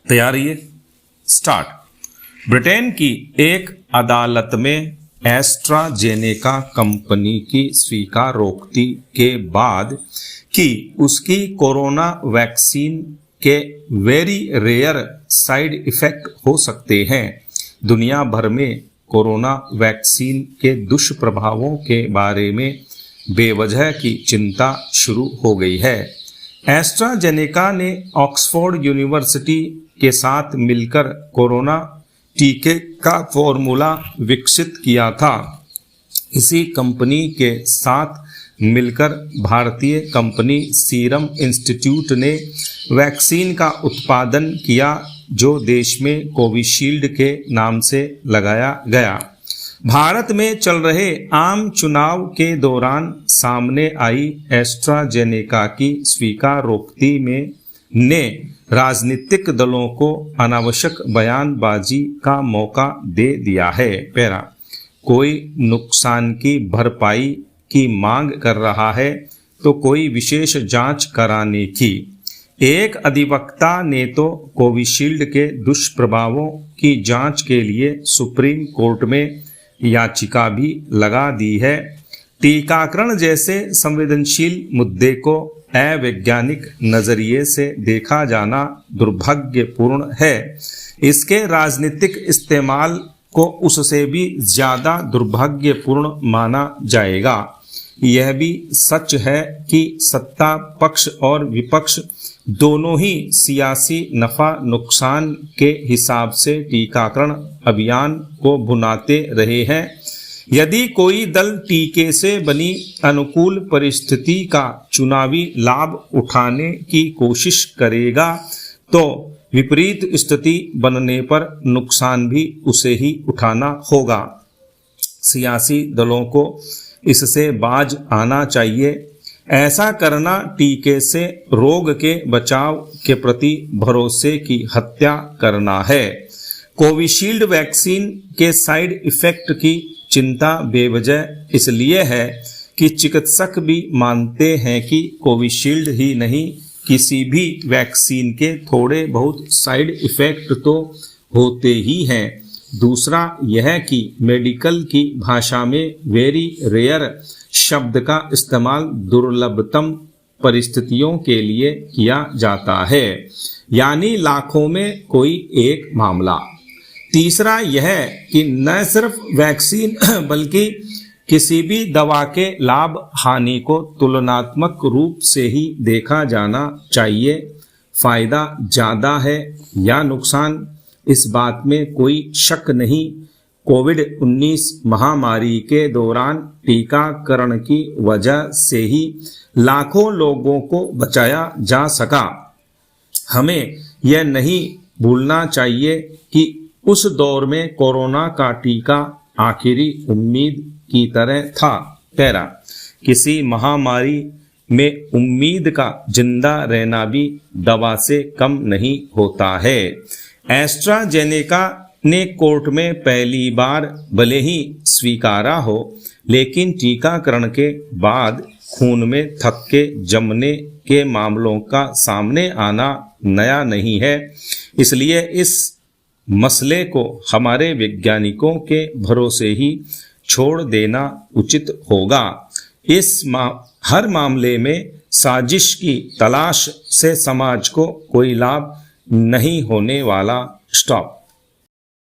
तैयार रहिए, start. Britain की एक अदालत में एस्ट्राजेनेका कंपनी की स्वीकारोक्ति के बाद कि उसकी कोरोना वैक्सीन के वेरी रेयर साइड इफेक्ट हो सकते हैं, दुनिया भर में कोरोना वैक्सीन के दुष्प्रभावों के बारे में बेवजह की चिंता शुरू हो गई है। एस्ट्राजेनेका ने ऑक्सफोर्ड यूनिवर्सिटी के साथ मिलकर कोरोना टीके का फॉर्मूला विकसित किया था। इसी कंपनी के साथ मिलकर भारतीय कंपनी सीरम इंस्टीट्यूट ने वैक्सीन का उत्पादन किया, जो देश में कोविशील्ड के नाम से लगाया गया। भारत में चल रहे आम चुनाव के दौरान सामने आई एस्ट्राजेनेका की स्वीकारोक्ति में ने राजनीतिक दलों को अनावश्यक बयानबाजी का मौका दे दिया है। पैरा कोई नुकसान की भरपाई की मांग कर रहा है तो कोई विशेष जांच कराने की। एक अधिवक्ता ने तो कोविशील्ड के दुष्प्रभावों की जांच के लिए सुप्रीम कोर्ट में याचिका भी लगा दी है। टीकाकरण जैसे संवेदनशील मुद्दे को अवैज्ञानिक नजरिए से देखा जाना दुर्भाग्यपूर्ण है। इसके राजनीतिक इस्तेमाल को उससे भी ज्यादा दुर्भाग्यपूर्ण माना जाएगा। यह भी सच है कि सत्ता पक्ष और विपक्ष दोनों ही सियासी नफा नुकसान के हिसाब से टीकाकरण अभियान को भुनाते रहे हैं। यदि कोई दल टीके से बनी अनुकूल परिस्थिति का चुनावी लाभ उठाने की कोशिश करेगा तो विपरीत स्थिति बनने पर नुकसान भी उसे ही उठाना होगा। सियासी दलों को इससे बाज आना चाहिए। ऐसा करना टीके से रोग के बचाव के प्रति भरोसे की हत्या करना है। कोविशील्ड वैक्सीन के साइड इफेक्ट की चिंता बेवजह इसलिए है कि चिकित्सक भी मानते हैं कि कोविशील्ड ही नहीं, किसी भी वैक्सीन के थोड़े बहुत साइड इफेक्ट तो होते ही हैं। दूसरा यह कि मेडिकल की भाषा में वेरी रेयर शब्द का इस्तेमाल दुर्लभतम परिस्थितियों के लिए किया जाता है, यानी लाखों में कोई एक मामला। तीसरा यह कि न सिर्फ वैक्सीन बल्कि किसी भी दवा के लाभ हानि को तुलनात्मक रूप से ही देखा जाना चाहिए। फायदा ज़्यादा है या नुकसान, इस बात में कोई शक नहीं। कोविड-19 महामारी के दौरान टीकाकरण की वजह से ही लाखों लोगों को बचाया जा सका। हमें यह नहीं भूलना चाहिए कि उस दौर में कोरोना का टीका आखिरी उम्मीद की तरह था। पैरा किसी महामारी में उम्मीद का जिंदा रहना भी दवा से कम नहीं होता है। एस्ट्राजेनेका ने कोर्ट में पहली बार भले ही स्वीकारा हो, लेकिन टीकाकरण के बाद खून में थक्के जमने के मामलों का सामने आना नया नहीं है। इसलिए इस मसले को हमारे वैज्ञानिकों के भरोसे ही छोड़ देना उचित होगा। हर मामले में साजिश की तलाश से समाज को कोई लाभ नहीं होने वाला। स्टॉप।